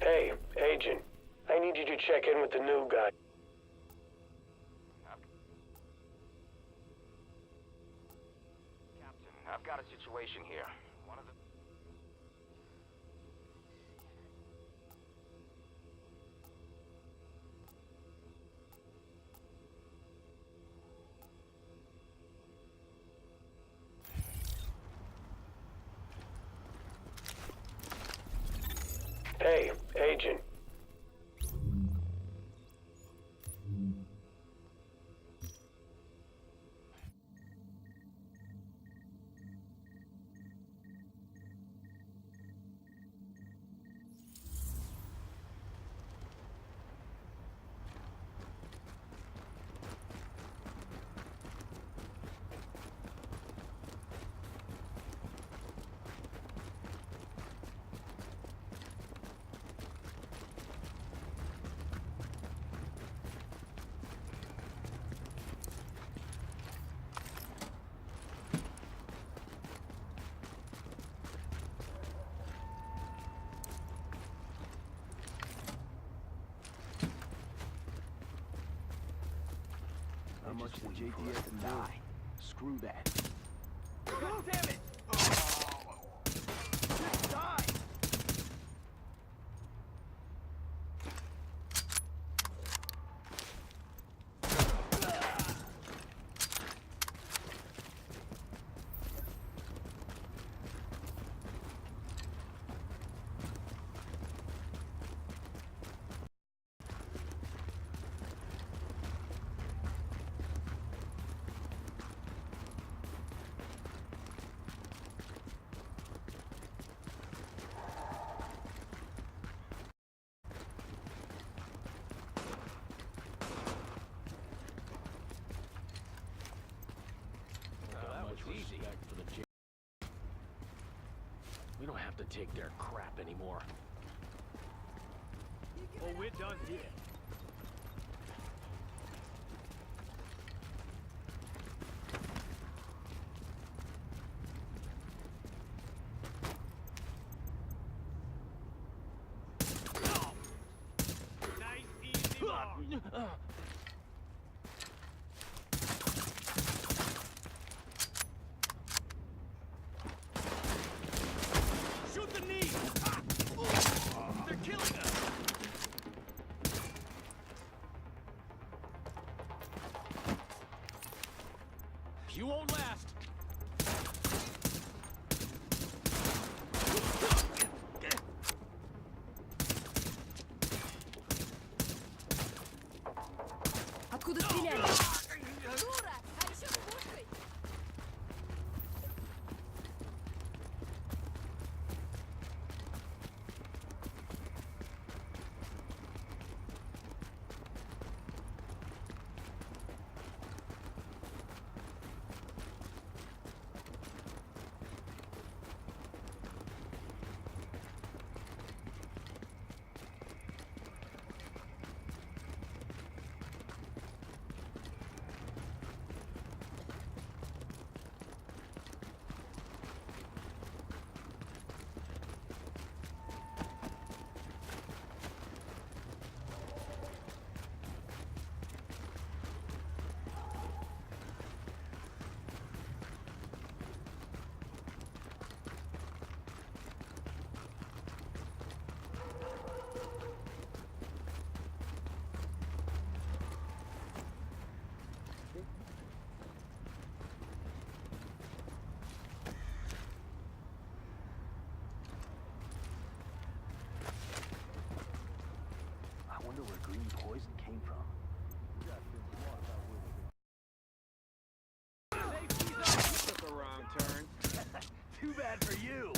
Hey, Agent. I need you to check in with the new guy. Captain, I've got a situation here. One of the... Hey, Agent. How much the JTF and die? Screw that. God damn it! Just die! Easy. For the we don't have to take their crap anymore. Oh, we're done here. Nice, easy mark. Shoot the knee! They're killing us! You won't last! Откуда стреляли? Дура! А еще с пушкой! I wonder where green poison came from. Took a wrong turn. Too bad for you.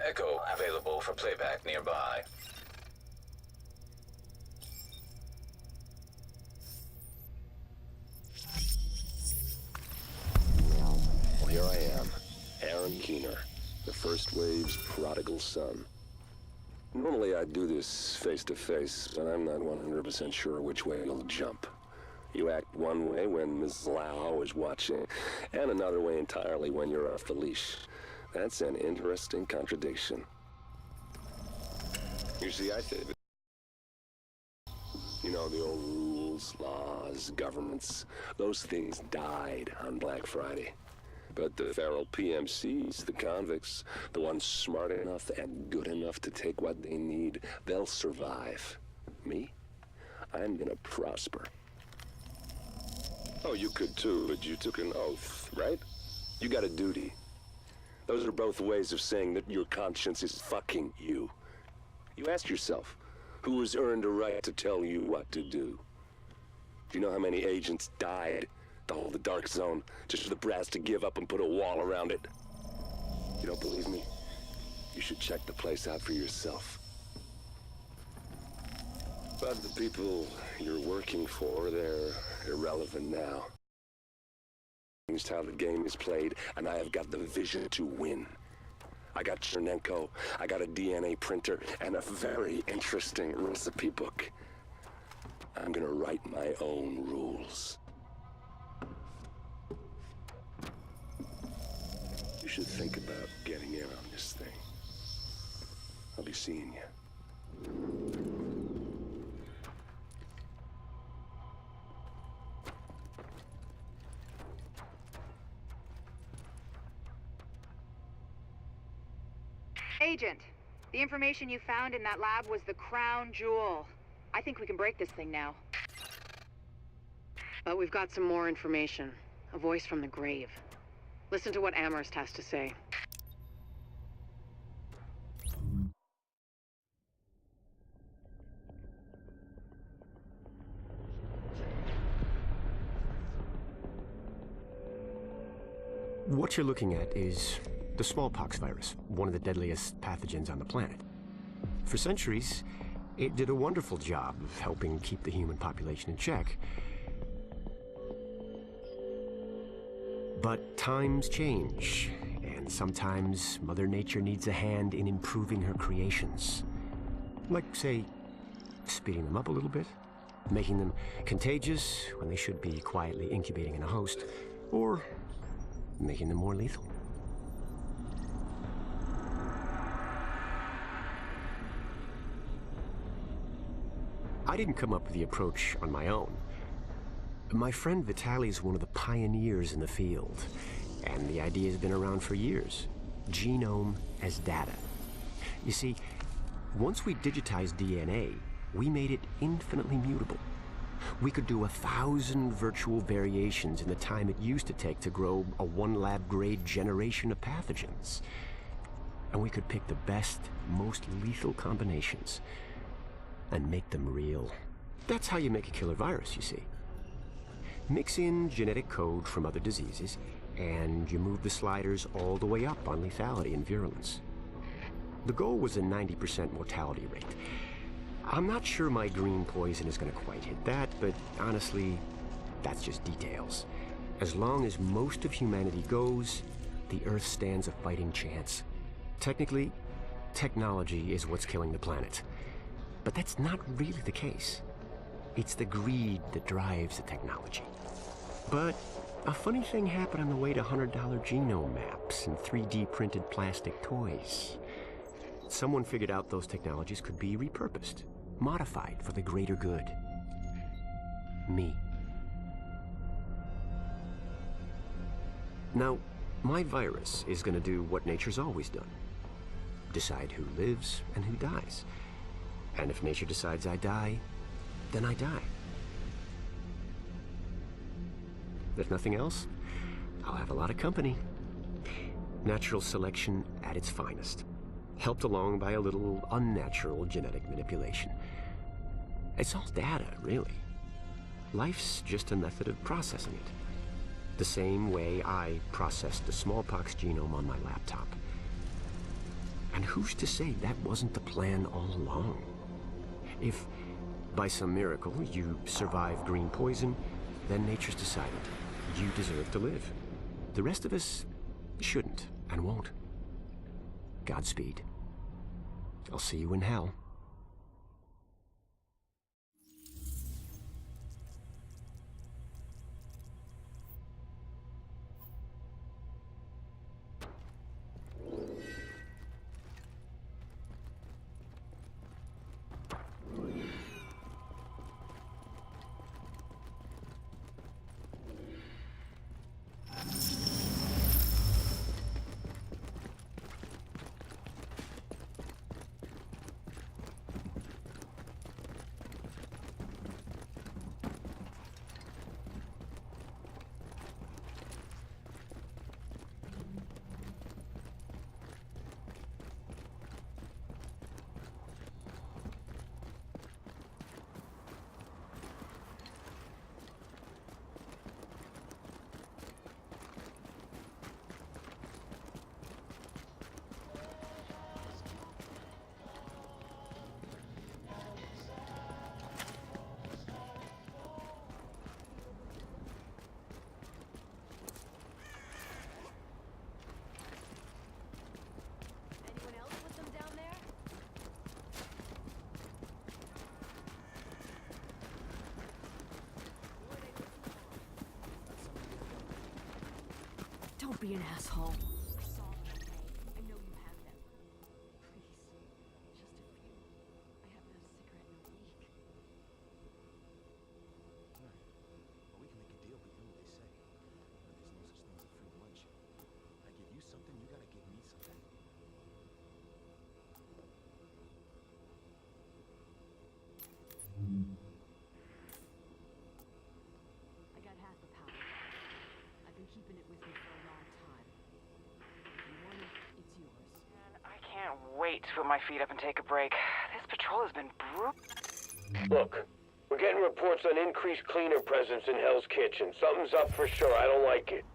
Echo available for playback nearby. Well, here I am, Aaron Keener, the First Wave's prodigal son. Normally I'd do this face-to-face, but I'm not 100% sure which way you'll jump. You act one way when Ms. Lau is watching, and another way entirely when you're off the leash. That's an interesting contradiction. You see, I think... You know, the old rules, laws, governments, those things died on Black Friday. But the feral PMCs, the convicts, the ones smart enough and good enough to take what they need, they'll survive. Me? I'm gonna prosper. Oh, you could too, but you took an oath, right? You got a duty. Those are both ways of saying that your conscience is fucking you. You ask yourself, who has earned a right to tell you what to do? Do you know how many agents died to hold the Dark Zone just for the brass to give up and put a wall around it? You don't believe me? You should check the place out for yourself. But the people you're working for, they're irrelevant now. Changed how the game is played, and I have got the vision to win. I got Chernenko, I got a DNA printer, and a very interesting recipe book. I'm gonna write my own rules. You should think about getting in on this thing. I'll be seeing you. Agent, the information you found in that lab was the crown jewel. I think we can break this thing now. But we've got some more information. A voice from the grave. Listen to what Amherst has to say. What you're looking at is the smallpox virus, one of the deadliest pathogens on the planet. For centuries, it did a wonderful job of helping keep the human population in check. But times change, and sometimes Mother Nature needs a hand in improving her creations. Like, say, speeding them up a little bit, making them contagious when they should be quietly incubating in a host, or making them more lethal. I didn't come up with the approach on my own. My friend Vitaly is one of the pioneers in the field, and the idea has been around for years. Genome as data. You see, once we digitized DNA, we made it infinitely mutable. We could do 1,000 virtual variations in the time it used to take to grow a one-lab-grade generation of pathogens. And we could pick the best, most lethal combinations and make them real. That's how you make a killer virus, you see. Mix in genetic code from other diseases, and you move the sliders all the way up on lethality and virulence. The goal was a 90% mortality rate. I'm not sure my green poison is going to quite hit that, but honestly, that's just details. As long as most of humanity goes, the Earth stands a fighting chance. Technically, technology is what's killing the planet. But that's not really the case. It's the greed that drives the technology. But a funny thing happened on the way to $100 genome maps and 3D printed plastic toys. Someone figured out those technologies could be repurposed, modified for the greater good. Me. Now, my virus is going to do what nature's always done. Decide who lives and who dies. And if nature decides I die, then I die. If nothing else, I'll have a lot of company. Natural selection at its finest, helped along by a little unnatural genetic manipulation. It's all data, really. Life's just a method of processing it. The same way I processed the smallpox genome on my laptop. And who's to say that wasn't the plan all along? If, by some miracle, you survive green poison, then nature's decided you deserve to live. The rest of us shouldn't and won't. Godspeed. I'll see you in hell. Anyone else with them down there? Don't be an asshole. I know you have them. Please. Just a few. I haven't had a cigarette in a week. Well, we can make a deal, but you know what they say. There's no such thing as a free lunch. I give you something, you gotta give me something. I got half a pound. I've been keeping it with me for a long time. If you want it, it's yours. I can't wait to put my feet up and take a break. This patrol has been brutal. Look, we're getting reports on increased cleaner presence in Hell's Kitchen. Something's up for sure. I don't like it.